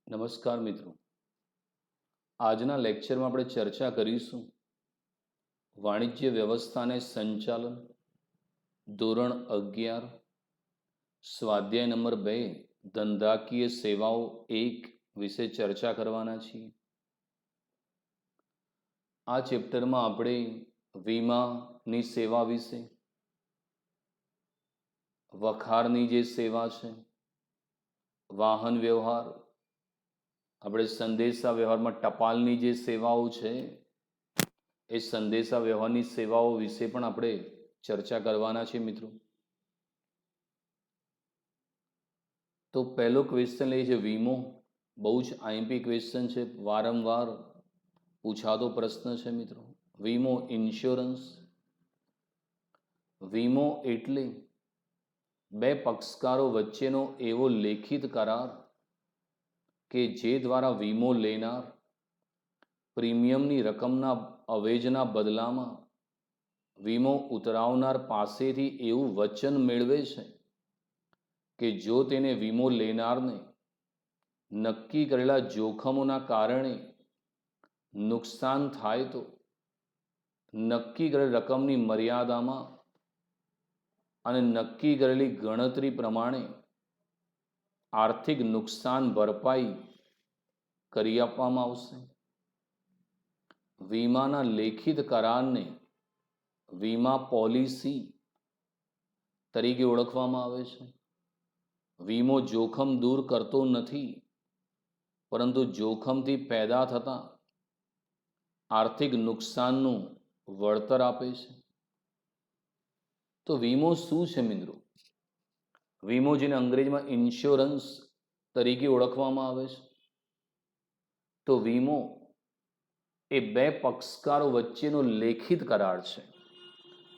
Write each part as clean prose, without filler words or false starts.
નમસ્કાર મિત્રો, આજના લેક્ચરમાં આપણે ચર્ચા કરીશું વાણિજ્ય વ્યવસ્થાને સંચાલન, ધોરણ 11, સ્વાધ્યાય નંબર 2, ધંધાકીય સેવાઓ 1 વિશે ચર્ચા કરવાના છીએ. આ ચેપ્ટરમાં આપણે વીમાની સેવા વિશે, વખારની જે સેવા છે, વાહન વ્યવહાર, આપણે સંદેશા વ્યવહારમાં ટપાલની જે સેવાઓ છે એ સંદેશા વ્યવહારની સેવાઓ વિશે પણ આપણે ચર્ચા કરવાના છે મિત્રો. તો પહેલો ક્વેશ્ચન એ છે વીમો. બહુ જ આઈએમપી ક્વેશ્ચન છે, વારંવાર પૂછાતો પ્રશ્ન છે મિત્રો. વીમો, ઇન્સ્યોરન્સ. વીમો એટલે બે પક્ષકારો વચ્ચેનો એવો લેખિત કરાર કે જે દ્વારા વીમો લેનાર પ્રીમિયમની રકમના અવેજના બદલામાં વીમો ઉતરાવનાર પાસેથી એવું વચન મેળવે છે કે જો તેને વીમો લેનારને નક્કી કરેલા જોખમોના કારણે નુકસાન થાય તો નક્કી કરેલ રકમની મર્યાદામાં અને નક્કી કરેલી ગણતરી પ્રમાણે આર્થિક નુકસાન ભરપાઈ કરી આપવામાં આવશે. વીમાના લેખિત કરારને વીમા પોલિસી તરીકે ઓળખવામાં આવે છે. વીમો જોખમ દૂર કરતો નથી, પરંતુ જોખમથી પેદા થતા આર્થિક નુકસાનનું વળતર આપે છે. તો વીમો શું છે મિત્રો? વીમો, જેને અંગ્રેજીમાં ઇન્સ્યોરન્સ તરીકે ઓળખવામાં આવે છે, તો વીમો એ બે પક્ષકારો વચ્ચેનો લેખિત કરાર છે.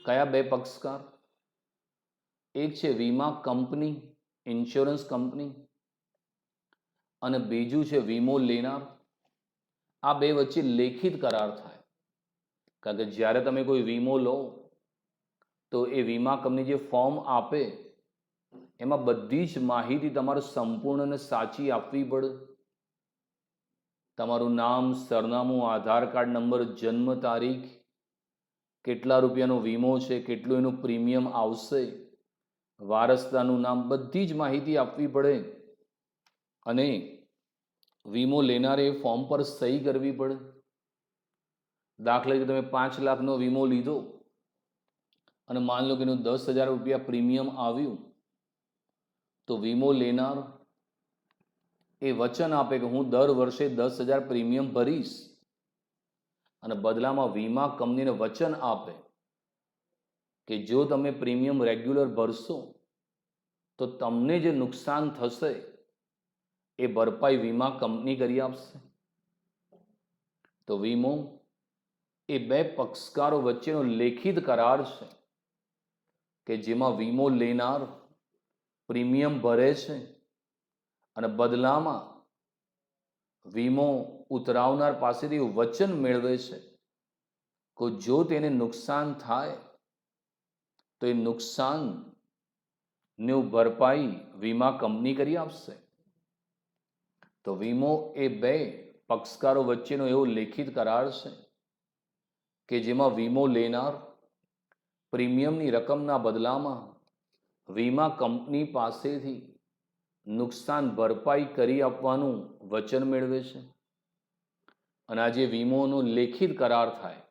કયા બે પક્ષકાર? એક છે વીમા કંપની, ઇન્સ્યોરન્સ કંપની, અને બીજું છે વીમો લેનાર. આ બે વચ્ચે લેખિત કરાર થાય. કારણ કે જ્યારે તમે કોઈ વીમો લો તો એ વીમા કંપની જે ફોર્મ આપે એમાં બધી જ માહિતી તમારે સંપૂર્ણ અને સાચી આપવી પડે. તમારું નામ, સરનામું, આધાર કાર્ડ નંબર, જન્મ તારીખ, કેટલા રૂપિયાનો વીમો છે, કેટલું એનું પ્રીમિયમ આવશે, વારસદારનું નામ, બધી જ માહિતી આપવી પડે. અને વીમો લેનારે એ ફોર્મ પર સહી કરવી પડે. દાખલા તરીકે તમે 5 લાખનો વીમો લીધો અને માન લો કે એનું 10,000 રૂપિયા પ્રીમિયમ આવ્યું, તો વીમો લેનાર એ વચન આપે કે હું દર વર્ષે 10,000 પ્રીમિયમ ભરીશ, અને બદલામાં વીમા કંપનીને વચન આપે કે જો તમે પ્રીમિયમ રેગ્યુલર ભરશો તો તમને જે નુકસાન થશે એ ભરપાઈ વીમા કંપની કરી આપશે. તો વીમો એ બે પક્ષકારો વચ્ચેનો લેખિત કરાર છે કે જેમાં વીમો લેનાર પ્રીમિયમ ભરે છે અને બદલામાં વીમો ઉતરાવનાર પાસેથી વચન મેળવે છે કે જો તેને નુકસાન થાય તો એ નુકસાનની ભરપાઈ વીમા કંપની કરી આપશે. તો વીમો એ બે પક્ષકારો વચ્ચેનો એવો લેખિત કરાર છે કે જેમાં વીમો લેનાર પ્રીમિયમની રકમના બદલામાં વીમા કંપની પાસેથી નુકસાન ભરપાઈ કરી આપવાનું વચન મેળવે છે. અને આ જે વીમોનો લેખિત કરાર થાય,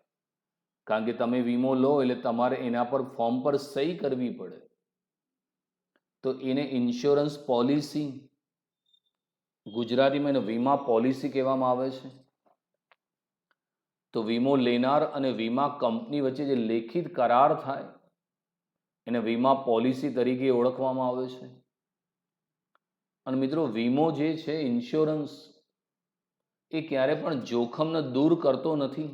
કારણ કે તમે વીમો લો એટલે તમારે એના પર ફોર્મ પર સહી કરવી પડે, તો એને ઇન્સ્યોરન્સ પોલિસી, ગુજરાતીમાં એને વીમા પોલિસી કહેવામાં આવે છે. તો વીમો લેનાર અને વીમા કંપની વચ્ચે જે લેખિત કરાર થાય એને વીમા પોલિસી તરીકે ઓળખવામાં આવે છે. અને મિત્રો, વીમો જે છે, ઇન્સ્યોરન્સ, એ ક્યારે પણ જોખમને દૂર કરતો નથી.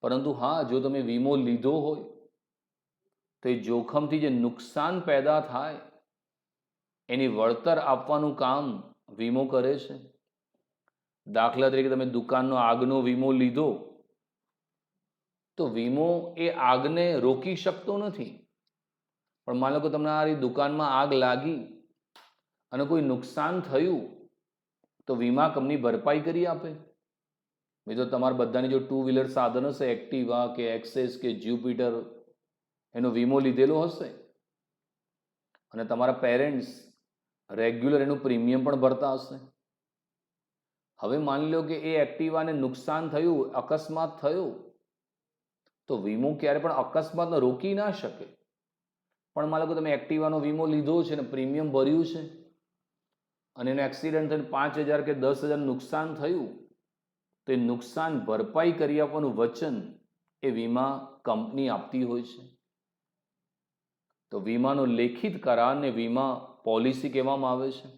પરંતુ હા, જો તમે વીમો લીધો હોય તો એ જોખમથી જે નુકસાન પેદા થાય એની વળતર આપવાનું કામ વીમો કરે છે. દાખલા તરીકે તમે દુકાનનો આગનો વીમો લીધો તો વીમો એ આગને રોકી શકતો નથી, પણ માનો કે તમને આ દુકાનમાં આગ લાગી અને કોઈ નુકસાન થયું તો વીમા કંપની ભરપાઈ કરી આપે. મિત્રો તમારા બધાની જો 2 વ્હીલર સાધન હશે, એક્ટિવા કે એક્સેસ કે જ્યુપિટર, એનો વીમો લીધેલો હશે અને તમારા પેરેન્ટ્સ રેગ્યુલર એનું પ્રીમિયમ પણ ભરતા હશે. હવે માની લો કે એ એક્ટિવાને નુકસાન થયું, અકસ્માત થયો, તો વીમો ક્યારે પણ અકસ્માતને રોકી ના શકે. પણ માની લો કે તમે એક્ટિવાનો વીમો લીધો છે ને પ્રીમિયમ ભર્યું છે અને એનો એક્સિડન્ટ થઈને 5,000 કે 10,000 નુકસાન થયું, તો એ નુકસાન ભરપાઈ કરી આપવાનું વચન એ વીમા કંપની આપતી હોય છે. તો વીમાનો લેખિત કરારને વીમા પોલિસી કહેવામાં આવે છે.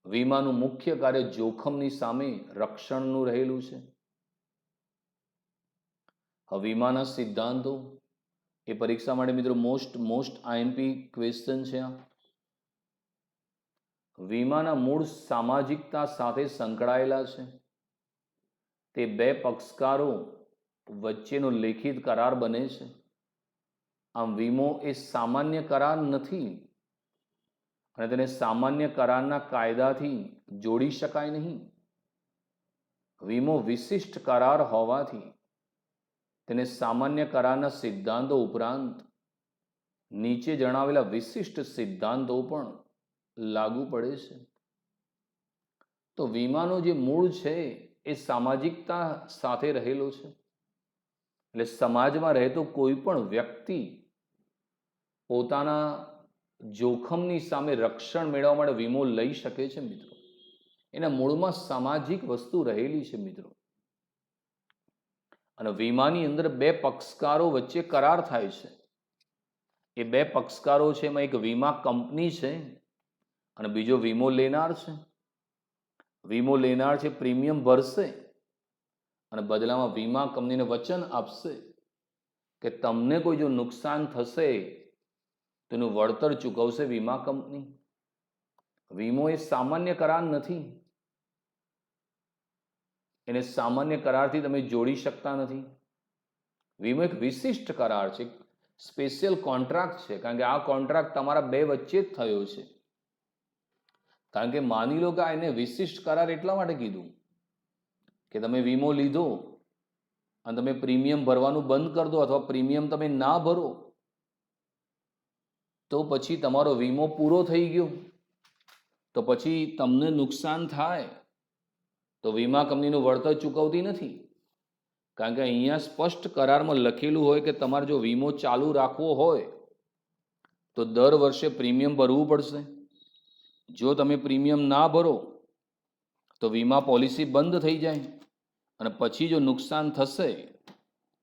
વીમાનું મુખ્ય કાર્ય જોખમની સામે રક્ષણનું રહેલું છે. હવે વીમાના સિદ્ધાંતો એ પરીક્ષા માટે મિત્રો મોસ્ટ આઈએમપી ક્વેશ્ચન છે. વીમાના મૂળ સામાજિકતા સાથે સંકળાયેલા છે. તે બે પક્ષકારો વચ્ચેનો લેખિત કરાર બને છે. આમ વીમો એ સામાન્ય કરાર નથી અને તેને સામાન્ય કરારના કાયદાથી જોડી શકાય નહીં. વીમો વિશિષ્ટ કરાર હોવાથી તેને સામાન્ય કરારના સિદ્ધાંતો ઉપરાંત નીચે જણાવેલા વિશિષ્ટ સિદ્ધાંતો પણ લાગુ પડે છે. તો વીમાનો જે મૂળ છે એ સામાજિકતા સાથે રહેલો છે. એટલે સમાજમાં રહેતો કોઈ પણ વ્યક્તિ પોતાના જોખમની સામે રક્ષણ મેળવવા માટે વીમો લઈ શકે છે. મિત્રો એના મૂળમાં સામાજિક વસ્તુ રહેલી છે. મિત્રો અને વીમાની અંદર બે પક્ષકારો વચ્ચે કરાર થાય છે. એ બે પક્ષકારો છે એમાં એક વીમા કંપની છે અને બીજો વીમો લેનાર છે. વીમો લેનાર છે પ્રીમિયમ ભરશે અને બદલામાં વીમા કંપનીને વચન આપશે કે તમને કોઈ જો નુકસાન થશે તેનું વળતર ચૂકવશે વીમા કંપની. વીમો એ સામાન્ય કરાર નથી. એને સામાન્ય કરારથી તમે જોડી શકતા નથી. વીમો એક વિશિષ્ટ કરાર છે, સ્પેશિયલ કોન્ટ્રાક્ટ છે. કારણ કે આ કોન્ટ્રાક્ટ તમારા બે વચ્ચે જ થયો છે. કારણ કે માની લો કે આ એને વિશિષ્ટ કરાર એટલા માટે કીધું કે તમે વીમો લીધો અને તમે પ્રીમિયમ ભરવાનું બંધ કરી દો અથવા પ્રીમિયમ તમે ના ભરો તો પછી તમારો વીમો પૂરો થઈ ગયો, તો પછી તમને નુકસાન થાય તો વીમા કંપનીનું વળતર ચૂકવતી નથી. કારણ કે અહીંયા સ્પષ્ટ કરારમાં લખેલું હોય કે તમારે જો વીમો ચાલુ રાખવો હોય તો દર વર્ષે પ્રીમિયમ ભરવું પડશે. જો તમે પ્રીમિયમ ના ભરો તો વીમા પોલિસી બંધ થઈ જાય અને પછી જો નુકસાન થશે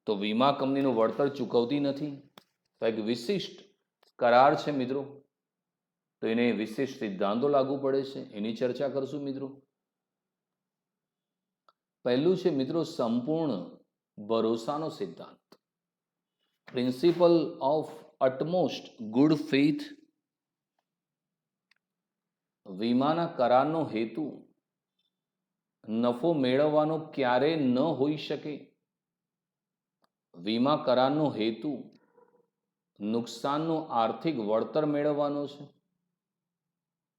તો વીમા કંપનીનું વળતર ચૂકવતી નથી. તો એક વિશિષ્ટ કરાર છે મિત્રો. તો એને વિશિષ્ટ સિદ્ધાંતો લાગુ પડે છે, એની ચર્ચા કરશું મિત્રો. પહેલું છે મિત્રો સંપૂર્ણ ભરોસાનો સિદ્ધાંત, principle of utmost good faith. વીમાના કરારનો હેતુ નફો મેળવવાનો ક્યારેય ન હોઈ શકે. વીમા કરારનો હેતુ નુકસાનનું આર્થિક વળતર મેળવવાનો છે.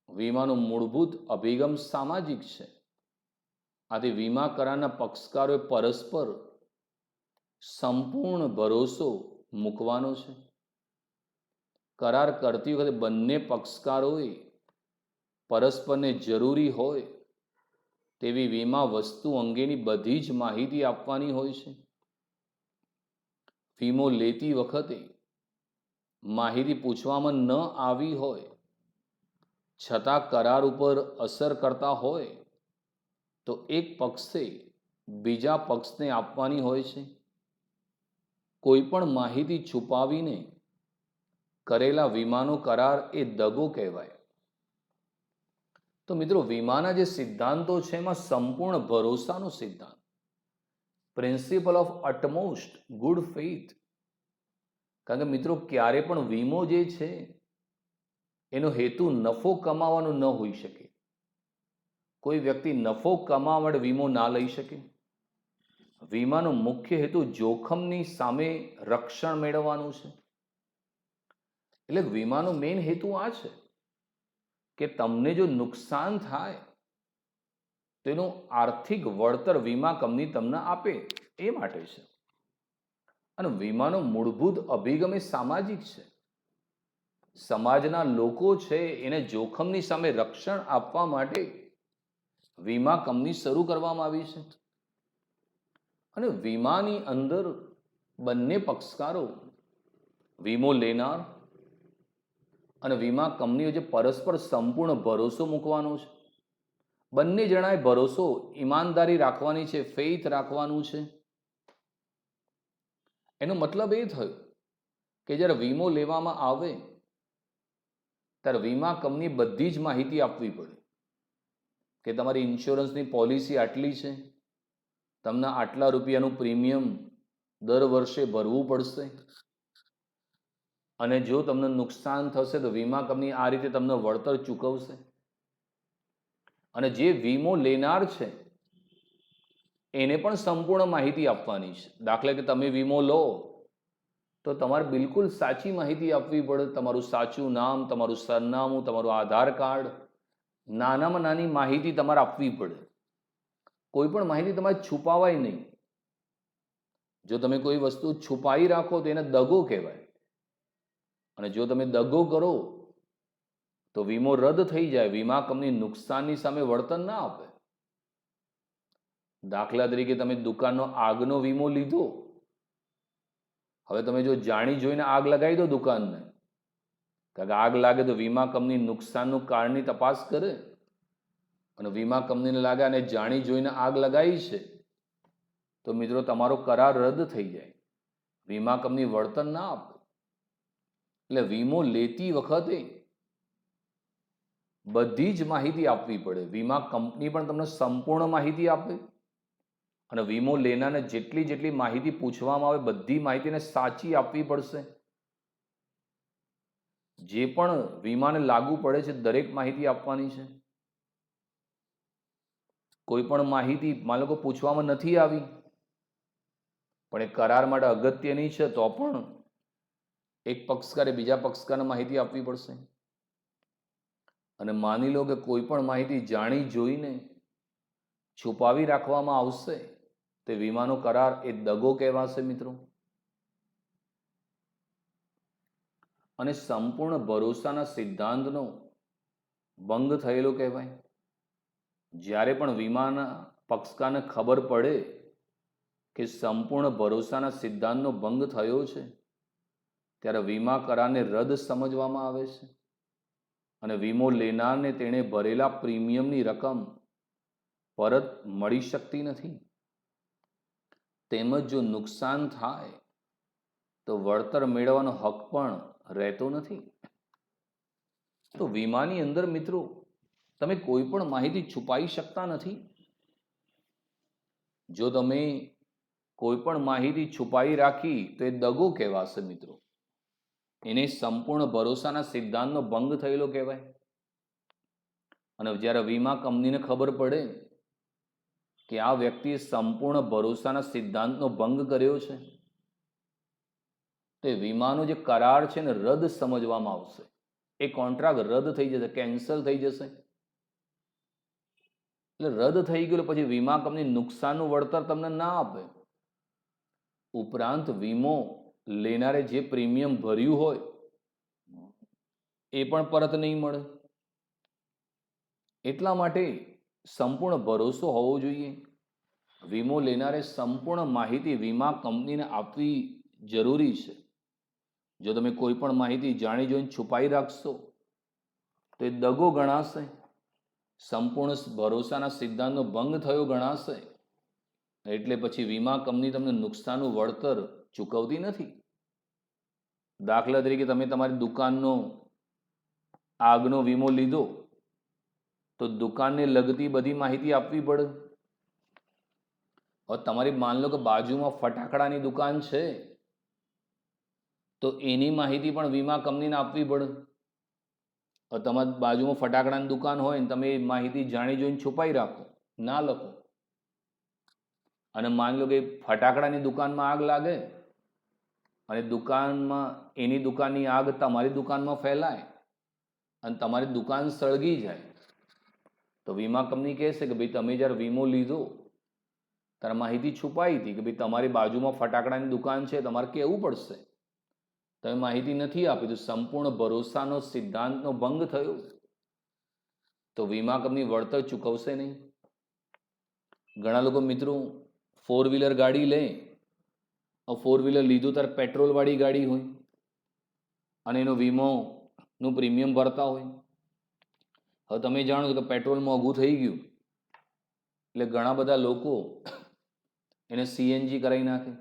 વીમાનો મૂળભૂત અભિગમ સામાજિક છે. આથી વીમા કરારના પક્ષકારોએ પરસ્પર સંપૂર્ણ ભરોસો મૂકવાનો છે. કરાર કરતી વખતે બંને પક્ષકારોએ પરસ્પરને જરૂરી હોય તેવી વીમા વસ્તુ અંગેની બધી જ માહિતી આપવાની હોય છે. વીમો લેતી વખતે માહિતી પૂછવામાં ન આવી હોય છતાં કરાર ઉપર અસર કરતા હોય તો એક પક્ષે બીજા પક્ષને આપવાની હોય છે. કોઈ પણ માહિતી છુપાવીને કરેલા વીમાનો કરાર એ દગો કહેવાય. તો મિત્રો વીમાના જે સિદ્ધાંતો છે એમાં સંપૂર્ણ ભરોસાનો સિદ્ધાંત, principle of utmost good faith. કારણ કે મિત્રો ક્યારે પણ વીમો જે છે એનો હેતુ નફો કમાવાનો ન હોઈ શકે. કોઈ વ્યક્તિ નફો કમાવા માટે વીમો ના લઈ શકે. વીમાનો મુખ્ય હેતુ જોખમની સામે રક્ષણ મેળવવાનું છે. એટલે વીમાનો મેઇન હેતુ આ છે કે તમને જો નુકસાન થાય તો એનું આર્થિક વળતર વીમા કંપની તમને આપે એ માટે છે. અને વીમાનો મૂળભૂત અભિગમ એ સામાજિક છે. સમાજના લોકો છે એને જોખમની સામે રક્ષણ આપવા માટે વીમા કંપની શરૂ કરવામાં આવી છે. અને વીમાની અંદર બંને પક્ષકારો, વીમો લેનાર અને વીમા કંપનીઓ જે પરસ્પર સંપૂર્ણ ભરોસો મૂકવાનો છે. બંને જણાએ ભરોસો, ઈમાનદારી રાખવાની છે, ફેઇથ રાખવાનું છે. એનો મતલબ એ થયો કે જ્યારે વીમો લેવામાં આવે ત્યારે વીમા કંપની બધી જ માહિતી આપવી પડે કે તમારી ઇન્સ્યોરન્સની પોલિસી આટલી છે, તમને આટલા રૂપિયાનું પ્રીમિયમ દર વર્ષે ભરવું પડશે, અને જો તમને નુકસાન થશે તો વીમા કંપની આ રીતે તમને વળતર ચૂકવશે. અને જે વીમો લેનાર છે એને પણ સંપૂર્ણ માહિતી આપવાની છે. દાખલા કે તમે વીમો લો તો તમારે બિલકુલ સાચી માહિતી આપવી પડે. તમારું સાચું નામ, તમારું સરનામું, તમારું આધાર કાર્ડ, નાનામાં નાની માહિતી તમારે આપવી પડે. કોઈ પણ માહિતી તમારે છુપાવાય નહીં. જો તમે કોઈ વસ્તુ છુપાઈ રાખો તો એને દગો કહેવાય. અને જો તમે દગો કરો તો વીમો રદ થઈ જાય. વીમા કંપની નુકસાનની સામે વળતર ના આપે. દાખલા તરીકે તમે દુકાનનો આગનો વીમો લીધો. હવે તમે જો જાણી જોઈને આગ લગાવી દો દુકાનને, કારણ કે આગ લાગે તો વીમા કંપની નુકસાનનું કારણની તપાસ કરે, અને વીમા કંપનીને લાગે અને જાણી જોઈને આગ લગાવી છે, તો મિત્રો તમારો કરાર રદ થઈ જાય. વીમા કંપની વળતર ના આપે. એટલે વીમો લેતી વખતે બધી જ માહિતી આપવી પડે. વીમા કંપની પણ તમને સંપૂર્ણ માહિતી આપે, અને વીમો લેનારને જેટલી માહિતી પૂછવામાં આવે બધી માહિતીને સાચી આપવી પડશે. જે પણ વીમાને લાગુ પડે છે દરેક માહિતી આપવાની છે. કોઈ પણ માહિતી માનો કે પૂછવામાં નથી આવી પણ એ કરાર માટે અગત્યની છે તો પણ એક પક્ષકારે બીજા પક્ષકારને માહિતી આપવી પડશે. અને માની લો કે કોઈ પણ માહિતી જાણી જોઈને છુપાવી રાખવામાં આવશે તે વીમાનો કરાર એ દગો કહેવાશે મિત્રો. અને સંપૂર્ણ ભરોસાના સિદ્ધાંતનો ભંગ થયેલો કહેવાય. જ્યારે પણ વીમાના પક્ષકારને ખબર પડે કે સંપૂર્ણ ભરોસાના સિદ્ધાંતનો ભંગ થયો છે ત્યારે વીમા કરારને રદ સમજવામાં આવે છે, અને વીમો લેનારને તેણે ભરેલા પ્રીમિયમની રકમ પરત મળી શકતી નથી. તેમજ જો નુકસાન થાય તો વળતર મેળવવાનો હક પણ રહેતો નથી. તો વીમાની અંદર મિત્રો તમે કોઈ પણ માહિતી છુપાઈ શકતા નથી. જો તમે કોઈ પણ માહિતી છુપાઈ રાખી તો એ દગો કહેવાશે મિત્રો. એને સંપૂર્ણ ભરોસાના સિદ્ધાંતનો ભંગ થયેલો કહેવાય. અને જ્યારે વીમા કંપનીને ખબર પડે કે આ વ્યક્તિએ સંપૂર્ણ ભરોસાના સિદ્ધાંતનો ભંગ કર્યો છે તો વીમાનો જે કરાર છે ને રદ સમજવામાં આવશે. એ કોન્ટ્રાક્ટ રદ થઈ જશે, કેન્સલ થઈ જશે. એટલે રદ થઈ ગયું પછી વીમા કંપની નુકસાનનું વળતર તમને ના આપે. ઉપરાંત વીમો લેનારે જે પ્રીમિયમ ભર્યું હોય એ પણ પરત નહીં મળે. એટલા માટે સંપૂર્ણ ભરોસો હોવો જોઈએ. વીમો લેનારે સંપૂર્ણ માહિતી વીમા કંપનીને આપવી જરૂરી છે. જો તમે કોઈ પણ માહિતી જાણી જોઈને છુપાઈ રાખશો તો એ દગો ગણાશે, સંપૂર્ણ ભરોસાના સિદ્ધાંતનો ભંગ થયો ગણાશે. એટલે પછી વીમા કંપની તમને નુકસાનનું વળતર ચૂકવતી નથી. દાખલા તરીકે તમે તમારી દુકાનનો આગનો વીમો લીધો તો દુકાનને લગતી બધી માહિતી આપવી પડે. હવે તમારી માન લો કે બાજુમાં ફટાકડાની દુકાન છે તો એની માહિતી પણ વીમા કંપનીને આપવી પડે. હવે તમારી બાજુમાં ફટાકડાની દુકાન હોય ને તમે એ માહિતી જાણી જોઈને છુપાઈ રાખો, ના લખો, અને માન લો કે ફટાકડાની દુકાનમાં આગ લાગે અને દુકાનમાં એની દુકાનની આગ તમારી દુકાનમાં ફેલાય અને તમારી દુકાન સળગી જાય તો વીમા કંપની કહેશે કે ભાઈ તમે જ્યારે વીમો લીધો ત્યારે માહિતી છુપાઈ હતી કે ભાઈ તમારી બાજુમાં ફટાકડાની દુકાન છે, તમારે કહેવું પડશે, તમે માહિતી નથી આપી તો સંપૂર્ણ ભરોસાનો સિદ્ધાંતનો ભંગ થયો, તો વીમા કંપની વળતર ચૂકવશે નહીં. ઘણા લોકો મિત્રો 4 વ્હીલર ગાડી લે, 4 વ્હીલર લીધું ત્યારે પેટ્રોલવાળી ગાડી હોય અને એનો વીમોનું પ્રીમિયમ ભરતા હોય. હવે તમે જાણો છો કે પેટ્રોલ મોંઘું થઈ ગયું એટલે ઘણા બધા લોકો એને સીએનજી કરાવી નાખે.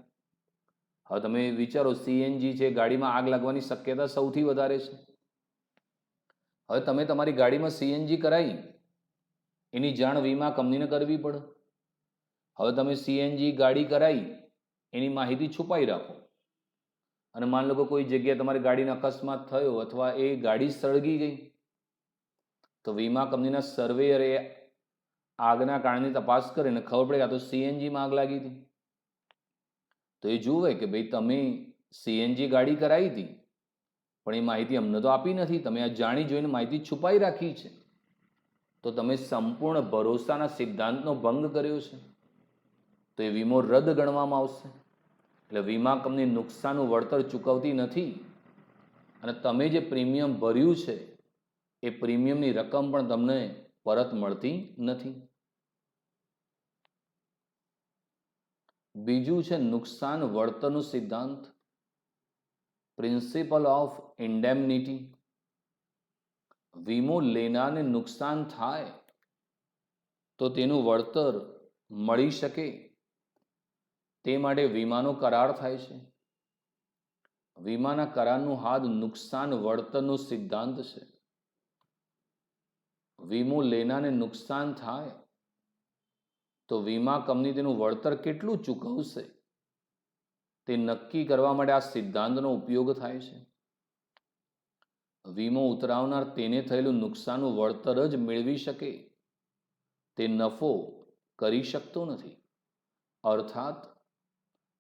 હવે તમે વિચારો, સીએનજી છે, ગાડીમાં આગ લાગવાની શક્યતા સૌથી વધારે છે. હવે તમે તમારી ગાડીમાં સીએનજી કરાવી, એની જાણ વીમા કંપનીને કરવી પડે. હવે તમે સીએનજી ગાડી કરાવી, એની માહિતી છુપાઈ રાખો અને માન લો કે કોઈ જગ્યાએ તમારી ગાડીનો અકસ્માત થયો અથવા એ ગાડી સળગી ગઈ, તો વીમા કંપનીના સર્વેયરે આગના કારણની તપાસ કરીને ખબર પડે કે આ તો સીએનજીમાં આગ લાગી હતી. તો એ જુએ કે ભાઈ તમે સીએનજી ગાડી કરાવી હતી પણ એ માહિતી અમને તો આપી નથી, તમે આ જાણી જોઈને માહિતી છુપાઈ રાખી છે, તો તમે સંપૂર્ણ ભરોસાના સિદ્ધાંતનો ભંગ કર્યો છે, તો એ વીમો રદ ગણવામાં આવશે. એટલે વીમા કંપની નુકસાનનું વળતર ચૂકવતી નથી અને તમે જે પ્રીમિયમ ભર્યું છે એ પ્રીમિયમની રકમ પણ તમને પરત મળતી નથી. બીજું છે નુકસાન વળતરનો સિદ્ધાંત, પ્રિન્સિપલ ઓફ ઇન્ડેમનિટી. વીમો લેનારને નુકસાન થાય તો તેનું વળતર મળી શકે તે માટે વીમાનો કરાર થાય છે. વીમાના કરારનું હાદ નુકસાન વળતરનો સિદ્ધાંત છે. વીમો લેનારને નુકસાન થાય તો વીમા કંપની તેનું વળતર કેટલું ચૂકવશે તે નક્કી કરવા માટે આ સિદ્ધાંતનો ઉપયોગ થાય છે. વીમો ઉતરાવનાર તેને થયેલું નુકસાનનું વળતર જ મેળવી શકે તે નફો કરી શકતો નથી. અર્થાત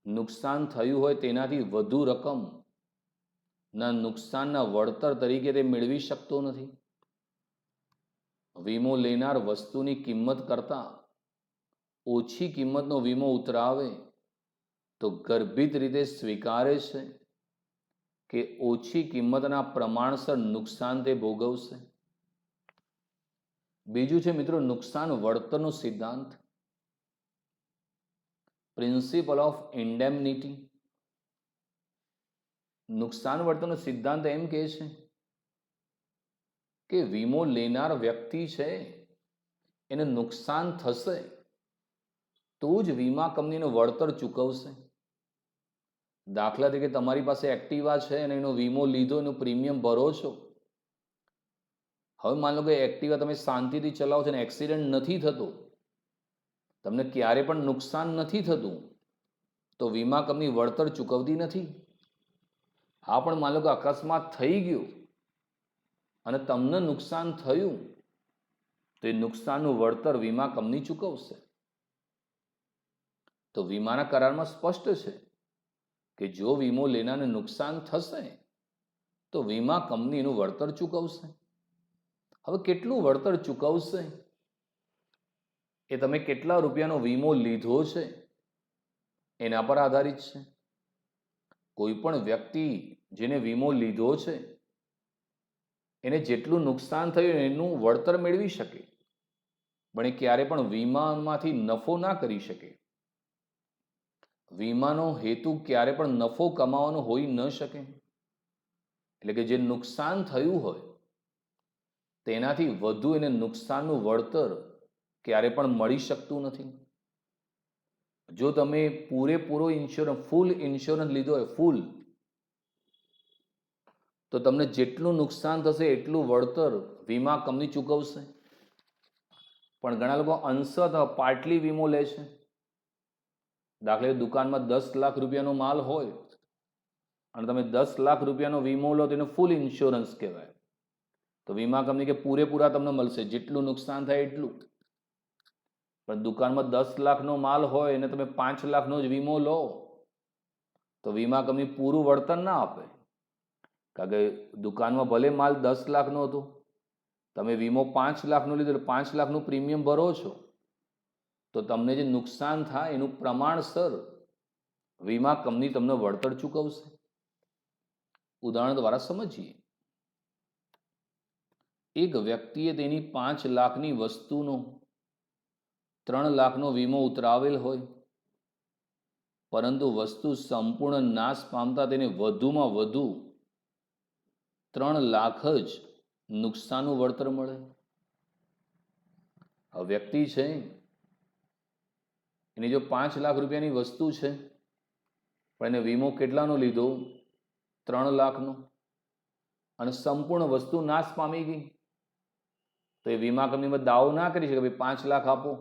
નુકસાન થયું હોય તેનાથી વધુ રકમ ના નુકસાનના વળતર તરીકે તે મેળવી શકતો નથી. વીમો લેનાર વસ્તુની કિંમત કરતાં ઓછી કિંમતનો વીમો ઉતરાવે તો ગર્ભિત રીતે સ્વીકારે છે કે ઓછી કિંમતના પ્રમાણસર નુકસાન તે ભોગવશે. બીજું છે મિત્રો નુકસાન વળતરનો સિદ્ધાંત, પ્રિન્સિપલ ઓફ ઇન્ડેમનિટી. નુકસાન વળતરનો સિદ્ધાંત એમ કહે છે કે વીમો લેનાર વ્યક્તિ છે એને નુકસાન થશે તો જ વીમા કંપનીનું વળતર ચૂકવશે. દાખલા તરીકે તમારી પાસે એક્ટિવા છે અને એનો વીમો લીધો, એનો પ્રીમિયમ ભરો છો. હવે માની લો કે એક્ટિવા તમે શાંતિથી ચલાવો છો અને એક્સિડન્ટ નથી થતો, તમને ક્યારે પણ નુકસાન નથી થતું, તો વીમા કંપની વળતર ચૂકવતી નથી. હા, પણ માની લો કે અકસ્માત થઈ ગયો અને તમને નુકસાન થયું તો એ નુકસાનનું વળતર વીમા કંપની ચૂકવશે. તો વીમાના કરારમાં સ્પષ્ટ છે કે જો વીમો લેનારને નુકસાન થશે તો વીમા કંપની એનું વળતર ચૂકવશે. હવે કેટલું વળતર ચૂકવશે એ તમે કેટલા રૂપિયાનો વીમો લીધો છે એના પર આધારિત છે. કોઈ પણ વ્યક્તિ જેને વીમો લીધો છે એને જેટલું નુકસાન થયું એનું વળતર મેળવી શકે, પણ એ ક્યારે પણ વીમામાંથી નફો ના કરી શકે. વીમાનો હેતુ ક્યારે પણ નફો કમાવાનો હોઈ ન શકે. એટલે કે જે નુકસાન થયું હોય તેનાથી વધુ એને નુકસાનનું વળતર ક્યારે પણ મળી શકતું નથી. જો તમે પૂરેપૂરો ઇન્સ્યોરન્સ, ફૂલ ઇન્સ્યોરન્સ લીધો હોય, ફૂલ, તો તમને જેટલું નુકસાન થશે એટલું વળતર વીમા કંપની ચૂકવશે. પણ ઘણા લોકો અંશતઃ પાર્ટલી વીમો લે છે. દાખલા તરીકે દુકાનમાં 10 લાખ રૂપિયાનો માલ હોય અને તમે 10 લાખ રૂપિયાનો વીમો લો તો એને ફૂલ ઇન્સ્યોરન્સ કહેવાય. તો વીમા કંપની કે પૂરેપૂરા તમને મળશે, જેટલું નુકસાન થાય એટલું. પણ દુકાનમાં 10 લાખનો માલ હોય અને તમે 5 લાખનો જ વીમો લો તો વીમા કંપની પૂરું વળતર ના આપે. કારણ કે દુકાનમાં ભલે માલ 10 લાખનો હતો તમે વીમો 5 લાખનો લીધો એટલે 5 લાખનું પ્રીમિયમ ભરો છો, તો તમને જે નુકસાન થાય એનું પ્રમાણસર વીમા કંપની તમને વળતર ચૂકવશે. ઉદાહરણ દ્વારા સમજીએ. એક વ્યક્તિએ તેની 5 લાખની વસ્તુનો 3 લાખનો વીમો ઉતરાવેલ હોય, પરંતુ વસ્તુ સંપૂર્ણ નાશ પામતા તેને વધુમાં વધુ 3 લાખ જ નુકસાનનું વળતર મળે. આ વ્યક્તિ છે એની જો 5 લાખ રૂપિયાની વસ્તુ છે, પણ એને વીમો કેટલાનો લીધો? 3 લાખનો, અને સંપૂર્ણ વસ્તુ નાશ પામી ગઈ, તો એ વીમા કંપનીમાં દાવો ના કરી શકે ભાઈ 5 લાખ આપો.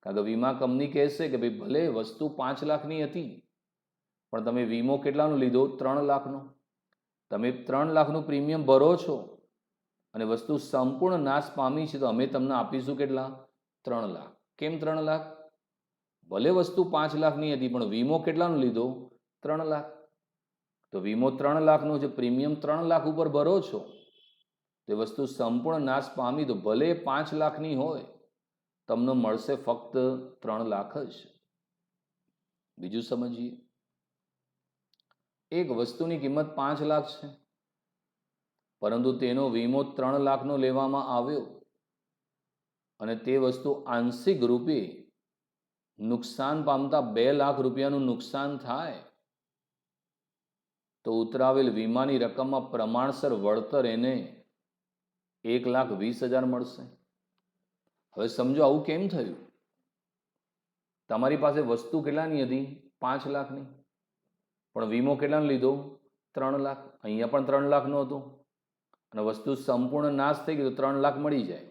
કારણ કે વીમા કંપની કહેશે કે ભાઈ ભલે વસ્તુ 5 લાખની હતી, પણ તમે વીમો કેટલાનો લીધો? 3 લાખનો. તમે 3 લાખનું પ્રીમિયમ ભરો છો અને વસ્તુ સંપૂર્ણ નાશ પામી છે, તો અમે તમને આપીશું કેટલા? 3 લાખ. કેમ 3 લાખ? ભલે વસ્તુ 5 લાખની હતી, પણ વીમો કેટલાનો લીધો? 3 લાખ. તો વીમો 3 લાખનો છે, પ્રીમિયમ 3 લાખ ઉપર ભરો છો, તે વસ્તુ સંપૂર્ણ નાશ પામી, તો ભલે 5 લાખની હોય, તમને મળશે ફક્ત 3 લાખ જ. બીજું સમજીએ. એક વસ્તુની કિંમત 5 લાખ છે, પરંતુ તેનો વીમો 3 લાખનો લેવામાં આવ્યો, અને તે વસ્તુ આંશિક રૂપે નુકસાન પામતા 2 લાખ રૂપિયાનું નુકસાન થાય, તો ઉતરાવેલ વીમાની રકમમાં પ્રમાણસર વળતર એને 1,20,000 મળશે. હવે સમજો આવું કેમ થયું? તમારી પાસે વસ્તુ કેટલાની હતી? 5 લાખની, પણ વીમો કેટલાનો લીધો? 3 લાખ. અહીંયા પણ 3 લાખનો હતો, અને વસ્તુ સંપૂર્ણ નાશ થઈ ગઈ તો 3 લાખ મળી જાય.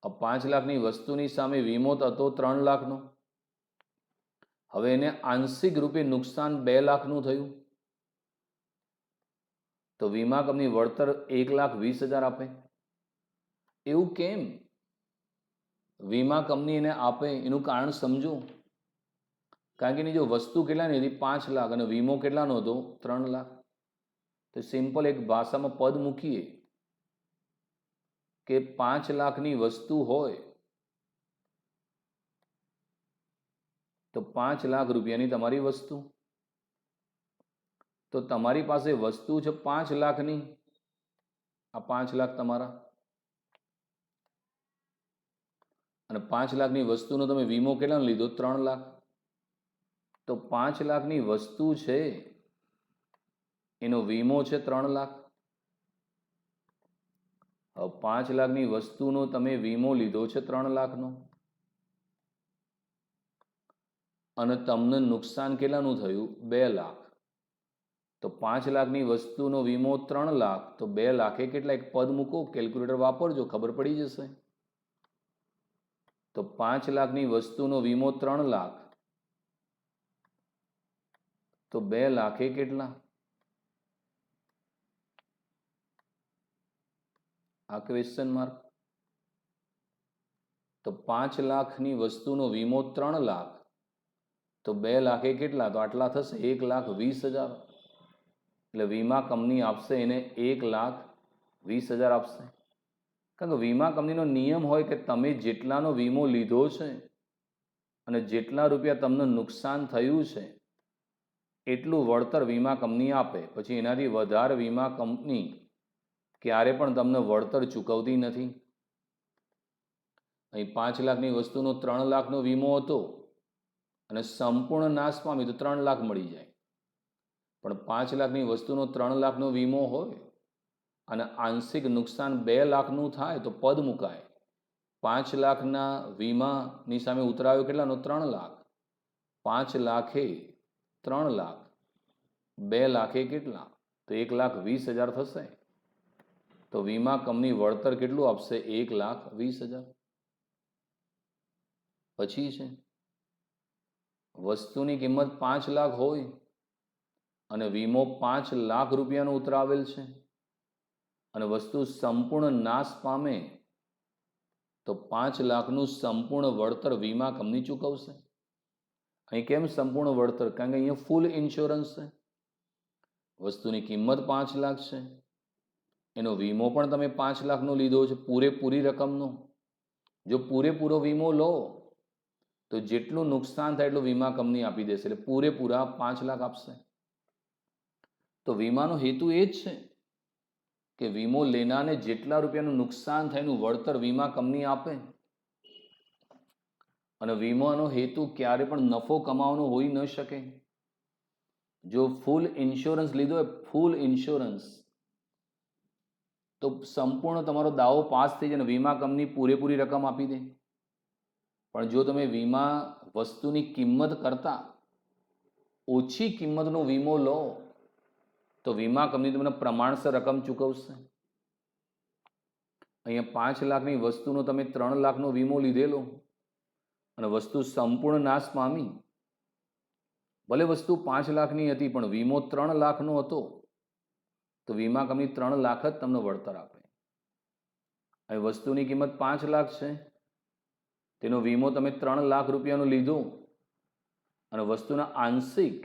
આ 5 લાખની વસ્તુની સામે વીમો હતો 3 લાખનો. હવે એને આંશિક રૂપે નુકસાન 2 લાખનું થયું, તો વીમા કંપની વળતર 1,20,000 આપે. એવું કેમ વીમા કંપની એને આપે? એનું કારણ સમજો. કારણ કે એની જો વસ્તુ કેટલાની હતી? 5 લાખ, અને વીમો કેટલાનો હતો? 3 લાખ. તો સિમ્પલ એક ભાષામાં પદ મૂકીએ કે 5 લાખની વસ્તુ હોય તો 5 લાખ રૂપિયાની તમારી વસ્તુ, તો તમારી પાસે વસ્તુ છે 5 લાખની, આ 5 લાખ તમારા, અને 5 લાખની વસ્તુનો તમે વીમો કેટલાનો લીધો? 3 લાખ. તો 5 લાખની વસ્તુ છે એનો વીમો છે 3 લાખ. હવે 5 લાખની વસ્તુનો તમે વીમો લીધો છે 3 લાખનો, અને તમને નુકસાન કેટલાનું થયું? 2 લાખ. તો 5 લાખની વસ્તુનો વીમો 3 લાખ, તો 2 લાખે કેટલા? એક પદ મૂકો, કેલ્ક્યુલેટર વાપરજો, ખબર પડી જશે. તો 5 લાખની વસ્તુનો વીમો 3 લાખ, તો 2 લાખે કેટલા? આ ક્વેશ્ચન માર્ક. તો 5 લાખની વસ્તુનો વીમો 3 લાખ, તો 2 લાખે કેટલા? તો આટલા થશે, 1,20,000. એટલે વીમા કંપની આપશે એને 1,20,000 આપશે. કારણ કે વીમા કંપનીનો નિયમ હોય કે તમે જેટલાનો વીમો લીધો છે અને જેટલા રૂપિયા તમને નુકસાન થયું છે એટલું વળતર વીમા કંપની આપે. પછી એનાથી વધારે વીમા કંપની ક્યારે પણ તમને વળતર ચૂકવતી નથી. અહીં 5 લાખની વસ્તુનો 3 લાખનો વીમો હતો, અને સંપૂર્ણ નાશ પામી તો 3 લાખ મળી જાય. પણ 5 લાખની વસ્તુનો 3 લાખનો વીમો હોય અને આંશિક નુકસાન 2 લાખનું થાય, તો પદ મુકાય. 5 લાખના વીમાની સામે ઉતરાવ્યો કેટલાનો? 3 લાખ. 5 લાખે 3 લાખ, 2 લાખે કેટલા? તો 1,20,000 થશે. તો વીમા કંપની વળતર કેટલું આપશે? 1,20,000. પછી છે વસ્તુની કિંમત 5 લાખ હોય અને વીમો 5 લાખ રૂપિયાનો ઉતરાવેલ છે, અને વસ્તુ સંપૂર્ણ નાશ પામે, તો 5 લાખનું સંપૂર્ણ વળતર વીમા કંપની ચૂકવશે. અહીં કેમ સંપૂર્ણ વળતર? કારણ કે અહીંયા ફૂલ ઇન્સ્યોરન્સ છે. વસ્તુની કિંમત 5 લાખ છે, એનો વીમો પણ તમે 5 લાખનો લીધો છે, પૂરેપૂરી રકમનો. જો પૂરેપૂરો વીમો લો તો જેટલું નુકસાન થાય એટલું વીમા કંપની આપી દેશે, એટલે પૂરેપૂરા 5 લાખ આપશે. તો વીમાનો હેતુ એ જ છે કે વીમો લેનારને જેટલા રૂપિયાનું નુકસાન થાય એનું વળતર વીમા કંપની આપે. અને વીમાનો હેતુ ક્યારે પણ નફો કમાવાનો હોઈ ન શકે. જો ફૂલ ઇન્સ્યોરન્સ લીધો હોય, ફૂલ ઇન્સ્યોરન્સ, તો સંપૂર્ણ તમારો દાવો પાસ થઈ જાય અને વીમા કંપની પૂરેપૂરી રકમ આપી દે. પણ જો તમે વીમા વસ્તુની કિંમત કરતાં ઓછી કિંમતનો વીમો લો તો વીમા કંપની તમને પ્રમાણસર રકમ ચૂકવશે. અહીંયા 5 લાખની વસ્તુનો તમે 3 લાખનો વીમો લીધેલો અને વસ્તુ સંપૂર્ણ નાશ પામી. ભલે વસ્તુ 5 લાખની હતી પણ વીમો 3 લાખનો હતો, તો વીમા કંપની 3 લાખ જ તમને વળતર આપે. અહીં વસ્તુની કિંમત 5 લાખ છે, તેનો વીમો તમે 3 લાખ રૂપિયાનો લીધો અને વસ્તુના આંશિક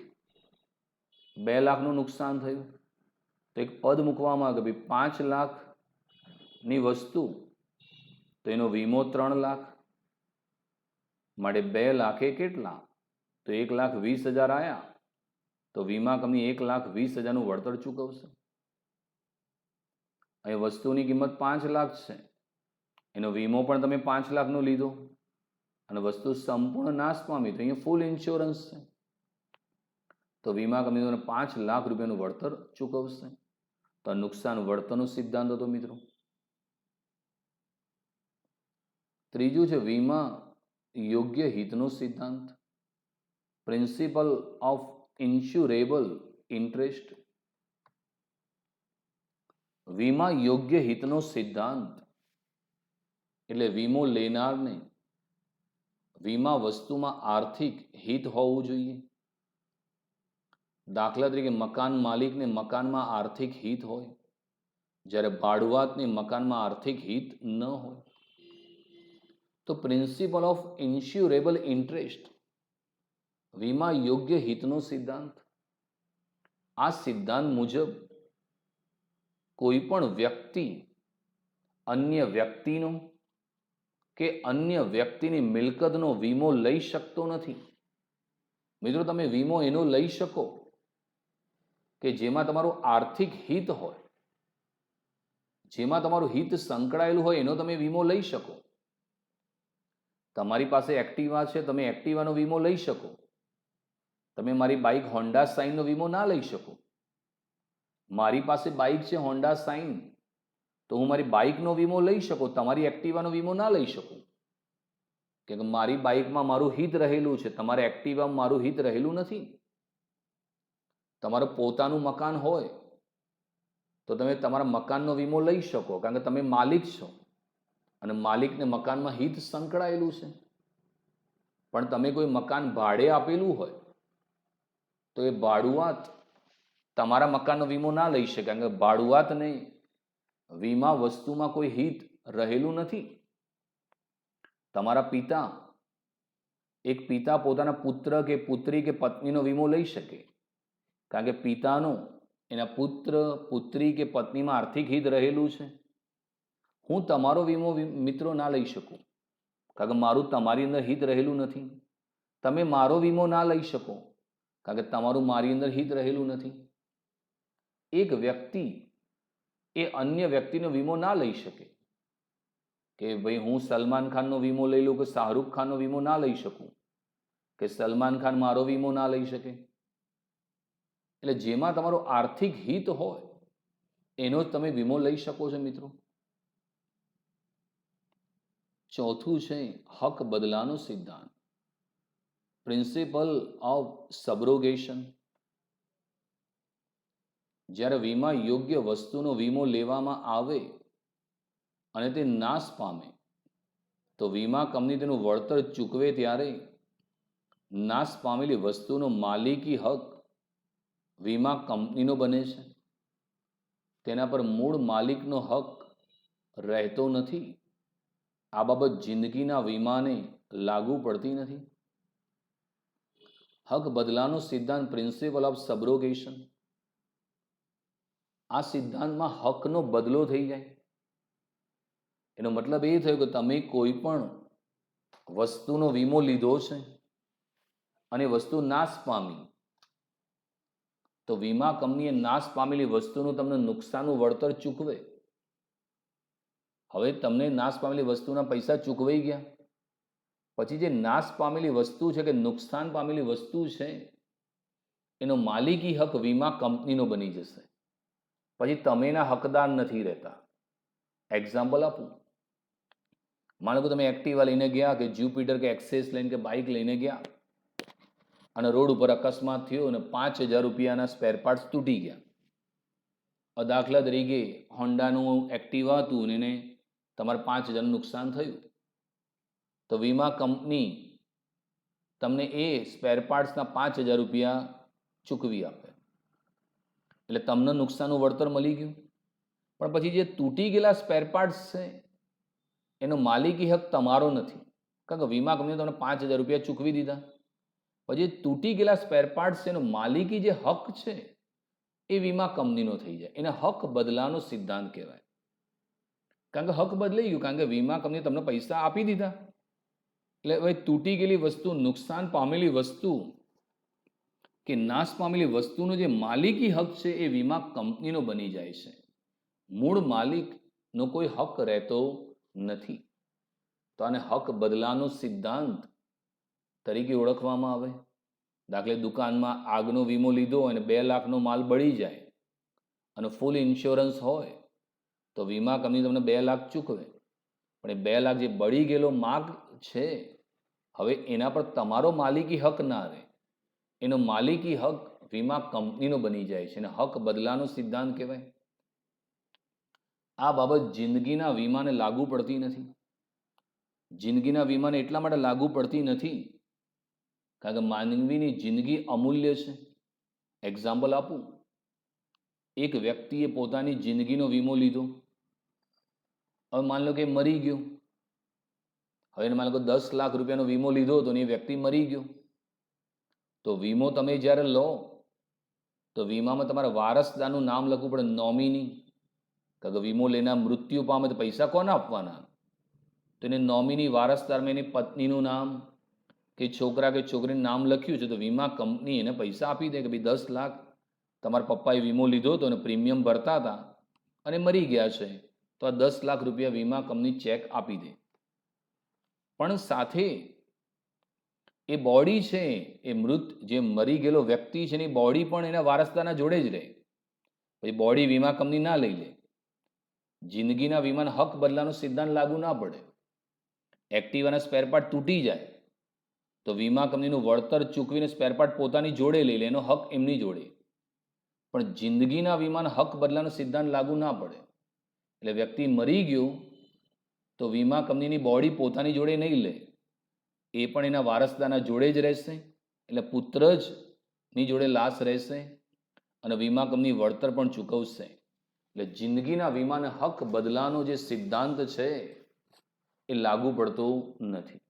2 લાખનું નુકસાન થયું, તો એક પદ મૂકવામાં આવે કે ભાઈ 5 લાખની વસ્તુ, તો એનો વીમો 3 લાખ, માટે 2 લાખે કેટલા? તો 1,20,000 આવ્યા, તો વીમા કંપની 1,20,000નું વળતર ચૂકવશે. અહીં વસ્તુની કિંમત 5 લાખ છે, એનો વીમો પણ તમે 5 લાખનો લીધો અને વસ્તુ સંપૂર્ણ નાશ પામી, તો અહીંયા ફૂલ ઇન્સ્યોરન્સ છે, તો વીમા કંપની તમને 5 લાખ રૂપિયાનું વળતર ચૂકવશે. તો આ નુકસાન વળતરનો સિદ્ધાંત હતો મિત્રો. ત્રીજું છે વીમા યોગ્ય હિતનો સિદ્ધાંત, પ્રિન્સિપલ ઓફ ઇન્સ્યુરેબલ ઇન્ટરેસ્ટ. વીમા યોગ્ય હિતનો સિદ્ધાંત એટલે વીમો લેનારને વીમા વસ્તુમાં આર્થિક હિત હોવું જોઈએ. દાખલા તરીકે મકાન માલિકને મકાનમાં આર્થિક હિત હોય, જ્યારે ભાડુઆતને મકાનમાં આર્થિક હિત ન હોય. તો પ્રિન્સિપલ ઓફ ઇન્સ્યુરેબલ ઇન્ટરેસ્ટ, વીમા યોગ્ય હિતનો સિદ્ધાંત. આ સિદ્ધાંત મુજબ કોઈ પણ વ્યક્તિ અન્ય વ્યક્તિનો કે અન્ય વ્યક્તિની મિલકતનો વીમો લઈ શકતો નથી. મિત્રો, તમે વીમો એનો લઈ શકો કે જેમાં તમારું આર્થિક હિત હોય, જેમાં તમારું હિત સંકળાયેલું હોય, એનો તમે વીમો લઈ શકો. તમારી પાસે એક્ટિવા છે, તમે એક્ટિવાનો વીમો લઈ શકો. તમે મારી બાઇક હોન્ડા સાઇનનો વીમો ના લઈ શકો. મારી પાસે બાઇક છે હોન્ડા સાઇન, તો હું મારી બાઇકનો વીમો લઈ શકું, તમારી એક્ટિવાનો વીમો ના લઈ શકું. કે મારી બાઇકમાં મારું હિત રહેલું છે, તમારે એક્ટિવામાં મારું હિત રહેલું નથી. તમારું પોતાનું મકાન હોય તો તમે તમારા મકાનનો વીમો લઈ શકો, કારણ કે તમે માલિક છો અને માલિકને મકાનમાં હિત સંકળાયેલું છે. પણ તમે કોઈ મકાન ભાડે આપેલું હોય તો એ ભાડુઆત તમારા મકાનનો વીમો ના લઈ શકે, કારણ કે ભાડુઆતને વીમા વસ્તુમાં કોઈ હિત રહેલું નથી. તમારા પિતા, એક પિતા પોતાના પુત્ર કે પુત્રી કે પત્નીનો વીમો લઈ શકે, કારણ કે પિતાનો એના પુત્ર પુત્રી કે પત્નીમાં આર્થિક હિત રહેલું છે. હું તમારો વીમો મિત્રો ના લઈ શકું, કારણ કે મારું તમારી અંદર હિત રહેલું નથી. તમે મારો વીમો ના લઈ શકો, કારણ કે તમારું મારી અંદર હિત રહેલું નથી. એક વ્યક્તિ એ અન્ય વ્યક્તિનો વીમો ના લઈ શકે, કે ભાઈ હું સલમાન ખાનનો વીમો લઈ લઉં કે શાહરૂખ ખાનનો વીમો ના લઈ શકું, કે સલમાન ખાન મારો વીમો ના લઈ શકે. એટલે જેમાં તમારું આર્થિક હિત હોય એનો જ તમે વીમો લઈ શકો છો મિત્રો. ચોથું છે હક બદલાનો સિદ્ધાંત, પ્રિન્સિપલ ઓફ સબ્રોગેશન. જ્યારે વીમા યોગ્ય વસ્તુનો વીમો લેવામાં આવે અને તે નાશ પામે તો વીમા કંપની તેનું વળતર ચૂકવે ત્યારે નાશ પામેલી વસ્તુનો માલિકી હક વીમા કંપનીનો બને છે. તેના પર મૂળ માલિકનો હક રહેતો નથી. આ બાબત જિંદગીના વીમાને લાગુ પડતી નથી. હક બદલાનો સિદ્ધાંત, પ્રિન્સિપલ ઓફ સબ્રોગેશન. આ સિદ્ધાંતમાં હકનો બદલો થઈ જાય. એનો મતલબ એ થયો કે તમે કોઈ પણ વસ્તુનો વીમો લીધો છે અને વસ્તુ નાશ પામી, તો વીમા કંપનીએ નાશ પામેલી વસ્તુનું તમને નુકસાનનું વળતર ચૂકવે. હવે તમને નાશ પામેલી વસ્તુના પૈસા ચૂકવાઈ ગયા, પછી જે નાશ પામેલી વસ્તુ છે કે નુકસાન પામેલી વસ્તુ છે એનો માલિકી હક વીમા કંપનીનો બની જશે. પછી તમે એના હકદાર નથી રહેતા. એક્ઝામ્પલ આપું, માનો કે તમે એક્ટિવા લઈને ગયા કે જ્યુપિટર કે એક્સેસ લઈને કે બાઇક લઈને ગયા અને રોડ ઉપર અકસ્માત થયો અને 5,000 રૂપિયાના સ્પેર પાર્ટ્સ તૂટી ગયા. દાખલા તરીકે હોન્ડાનું એક્ટિવા હતું અને એને તમારે 5,000નું નુકસાન થયું, તો વીમા કંપની તમને એ સ્પેર પાર્ટ્સના 5,000 રૂપિયા ચૂકવી આપે. એટલે તમને નુકસાનનું વળતર મળી ગયું. પણ પછી જે તૂટી ગયેલા સ્પેર પાર્ટ્સ છે એનો માલિકી હક તમારો નથી, કારણ કે વીમા કંપનીએ તમને 5,000 રૂપિયા ચૂકવી દીધા. પછી તૂટી ગયેલા સ્પેર પાર્ટ્સ છે એનો માલિકી જે હક છે એ વીમા કંપનીનો થઈ જાય. એને હક બદલાનો સિદ્ધાંત કહેવાય. કારણ કે હક બદલાઈ ગયું, કારણ કે વીમા કંપનીએ તમને પૈસા આપી દીધા. એટલે હવે તૂટી ગયેલી વસ્તુ, નુકસાન પામેલી વસ્તુ કે નાશ પામેલી વસ્તુનો જે માલિકી હક છે એ વીમા કંપનીનો બની જાય છે. મૂળ માલિકનો કોઈ હક રહેતો નથી. તો આને હક બદલાનો સિદ્ધાંત તરીકે ઓળખવામાં આવે. દાખલે દુકાનમાં આગનો વીમો લીધો અને 2 લાખનો માલ બળી જાય અને ફૂલ ઇન્સ્યોરન્સ હોય તો વીમા કંપની તમને 2 લાખ ચૂકવે. પણ એ 2 લાખ જે બળી ગયેલો માલ છે, હવે એના પર તમારો માલિકી હક ના રહે. એનો માલિકી હક વીમા કંપનીનો બની જાય છે અને હક બદલાનો સિદ્ધાંત કહેવાય. આ બાબત જિંદગીના વીમાને લાગુ પડતી નથી. જિંદગીના વીમાને એટલા માટે લાગુ પડતી નથી કારણ કે માનવીની જિંદગી અમૂલ્ય છે. એક્ઝામ્પલ આપું, એક વ્યક્તિએ પોતાની જિંદગીનો વીમો લીધો. હવે માની લો કે મરી ગયો. હવે માની લો 10 લાખ રૂપિયાનો વીમો લીધો હતો ને એ વ્યક્તિ મરી ગયો. તો વીમો તમે જ્યારે લો તો વીમામાં તમારા વારસદારનું નામ લખવું પડે, નોમિની. કારણ કે વીમો લેનાર મૃત્યુ પામે તો પૈસા કોને આપવાના? તો એને નોમિની, વારસદારમાં એની પત્નીનું નામ કે છોકરા કે છોકરીનું નામ લખ્યું છે તો વીમા કંપની એને પૈસા આપી દે કે ભાઈ 10 લાખ તમારા પપ્પાએ વીમો લીધો હતો અને પ્રીમિયમ ભરતા હતા અને મરી ગયા છે, તો આ 10 લાખ રૂપિયા વીમા કંપની ચેક આપી દે. પણ સાથે એ બોડી છે, એ મૃત જે મરી ગયેલો વ્યક્તિ છે એની બોડી પણ એના વારસદારના જોડે જ રહે. પછી બોડી વીમા કંપની ના લઈ લે. જિંદગીના વીમાના હક બદલાનો સિદ્ધાંત લાગુ ના પડે. એક્ટિવાના સ્પેર પાર્ટ તૂટી જાય તો વીમા કંપનીનું વળતર ચૂકવીને સ્પેર પાર્ટ પોતાની જોડે લઈ લે, એનો હક એમની જોડે. પણ જિંદગીના વીમાના હક બદલાનો સિદ્ધાંત લાગુ ના પડે. એટલે વ્યક્તિ મરી ગયો તો વીમા કંપનીની બોડી પોતાની જોડે નહીં લે, એ પણ એના વારસદારના જોડે જ રહેશે. એટલે પુત્ર જ ની જોડે લાશ રહેશે અને વીમા કંપની વળતર પણ ચૂકવશે. એટલે જિંદગીના વીમાના હક બદલાનો જે સિદ્ધાંત છે એ લાગુ પડતો નથી.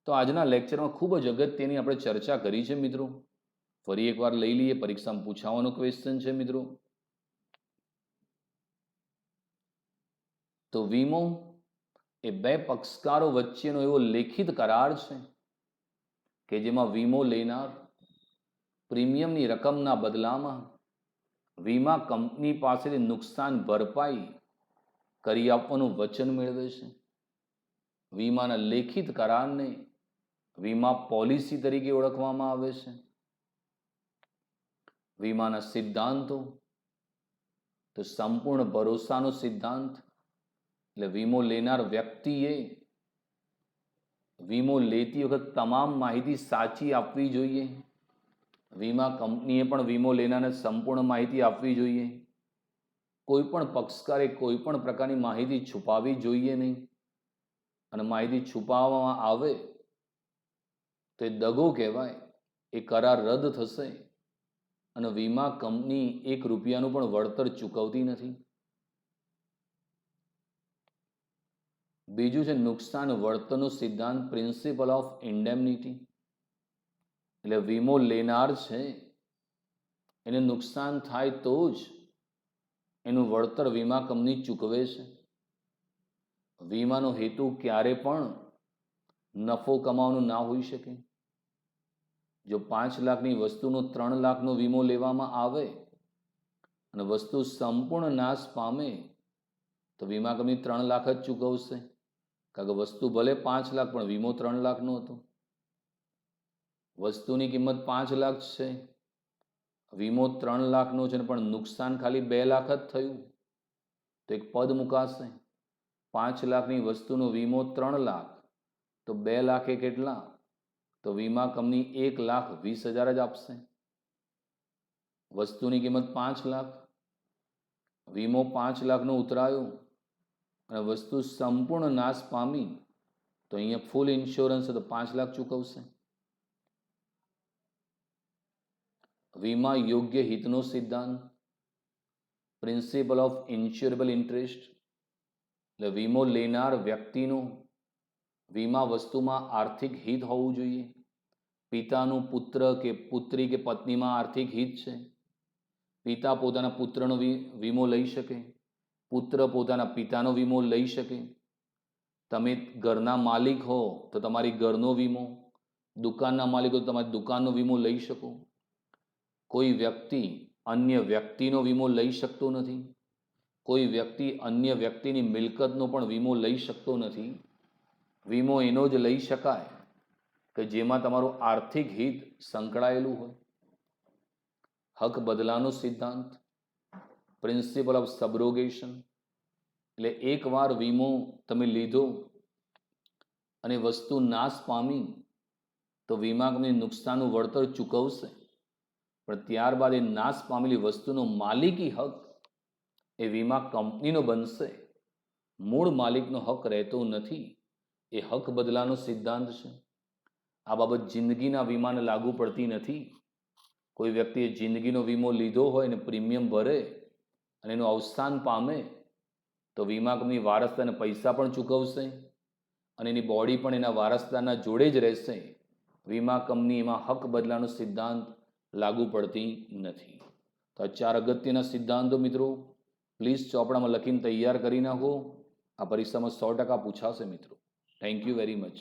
તો આજના લેક્ચરમાં ખૂબ જ અગત્યની આપણે ચર્ચા કરી છે મિત્રો. ફરી એકવાર લઈ લઈએ, પરીક્ષામાં પૂછાવાનો ક્વેશ્ચન છે મિત્રો. તો વીમો એ 2 પક્ષકારો વચ્ચેનો એવો લેખિત કરાર છે કે જેમાં વીમો લેનાર પ્રીમિયમની રકમના બદલામાં વીમા કંપની પાસેથી નુકસાન ભરપાઈ કરી આપવાનું વચન મેળવે છે. વીમાના લેખિત કરારને વીમા પોલિસી તરીકે ઓળખવામાં આવે છે. વીમાના સિદ્ધાંતો તો સંપૂર્ણ ભરોસાનો સિદ્ધાંત. એટલે વીમો લેનાર વ્યક્તિએ વીમો લેતી વખત તમામ માહિતી સાચી આપવી જોઈએ. વીમા કંપનીએ પણ વીમો લેનારને સંપૂર્ણ માહિતી આપવી જોઈએ. કોઈ પણ પક્ષકારે કોઈ પણ પ્રકારની માહિતી છુપાવવી જોઈએ નહીં. અને માહિતી છુપાવવામાં આવે તો એ દગો કહેવાય. એ કરાર રદ થશે અને વીમા કંપની 1 રૂપિયાનું પણ વળતર ચૂકવતી નથી. બીજું છે નુકસાન વળતરનો સિદ્ધાંત, પ્રિન્સિપલ ઓફ ઇન્ડેમનિટી. એટલે વીમો લેનાર છે એને નુકસાન થાય તો જ એનું વળતર વીમા કંપની ચૂકવે છે. વીમાનો હેતુ ક્યારે પણ નફો કમાવાનો ના હોઈ શકે. જો 5 લાખની વસ્તુનો 3 લાખનો વીમો લેવામાં આવે અને વસ્તુ સંપૂર્ણ નાશ પામે તો વીમા કંપની 3 લાખ જ ચૂકવશે. કારણ કે વસ્તુ ભલે 5 લાખ પણ વીમો 3 લાખનો હતો. વસ્તુની કિંમત 5 લાખ છે, વીમો 3 લાખનો છે, પણ નુકસાન ખાલી 2 લાખ જ થયું તો એક પદ મુકાશે. 5 લાખની વસ્તુનો વીમો 3 લાખ તો 2 લાખે કેટલા? તો વીમા કંપની 1,20,000 જ આપશે. વસ્તુની કિંમત 5 લાખ, વીમો 5 લાખનો ઉતરાયો અને વસ્તુ સંપૂર્ણ નાશ પામી તો અહીંયા ફૂલ ઇન્સ્યોરન્સ તો 5 લાખ ચૂકવશે. વીમા યોગ્ય હિતનો સિદ્ધાંત, પ્રિન્સિપલ ઓફ ઇન્સ્યોરેબલ ઇન્ટરેસ્ટ, એટલે વીમો લેનાર વ્યક્તિનું વીમા વસ્તુમાં આર્થિક હિત હોવું જોઈએ. પિતાનું પુત્ર કે પુત્રી કે પત્નીમાં આર્થિક હિત છે. પિતા પોતાના પુત્રનો વીમો લઈ શકે, પુત્ર પોતાના પિતાનો વીમો લઈ શકે. તમે ઘરના માલિક હો તો તમારી ઘરનો વીમો, દુકાનના માલિક હો તો તમારી દુકાનનો વીમો લઈ શકો. કોઈ વ્યક્તિ અન્ય વ્યક્તિનો વીમો લઈ શકતો નથી. કોઈ વ્યક્તિ અન્ય વ્યક્તિની મિલકતનો પણ વીમો લઈ શકતો નથી. વીમો એનો જ લઈ શકાય કે જેમાં તમારું આર્થિક હિત સંકળાયેલું હોય. હક બદલાનો સિદ્ધાંત, પ્રિન્સિપલ ઓફ સબ્રોગેશન, એટલે એકવાર વીમો તમે લીધો અને વસ્તુ નાશ પામી તો વીમા કંપની નુકસાનનું વળતર ચૂકવશે, પણ ત્યારબાદ એ નાશ પામેલી વસ્તુનો માલિકી હક એ વીમા કંપનીનો બનશે. મૂળ માલિકનો હક રહેતો નથી. એ હક બદલાનો સિદ્ધાંત છે. આ બાબત જિંદગીના વીમાને લાગુ પડતી નથી. કોઈ વ્યક્તિએ જિંદગીનો વીમો લીધો હોય અને પ્રીમિયમ ભરે અને એનું અવસાન પામે તો વીમા કંપની વારસદારને પૈસા પણ ચૂકવશે અને એની બોડી પણ એના વારસદારના જોડે જ રહેશે. વીમા કંપની એમાં હક બદલાનો સિદ્ધાંત લાગુ પડતી નથી. તો આ 4 અગત્યના સિદ્ધાંતો મિત્રો પ્લીઝ ચોપડામાં લખીને તૈયાર કરી નાખો. આ પરીક્ષામાં 100% પૂછાશે મિત્રો. Thank you very much.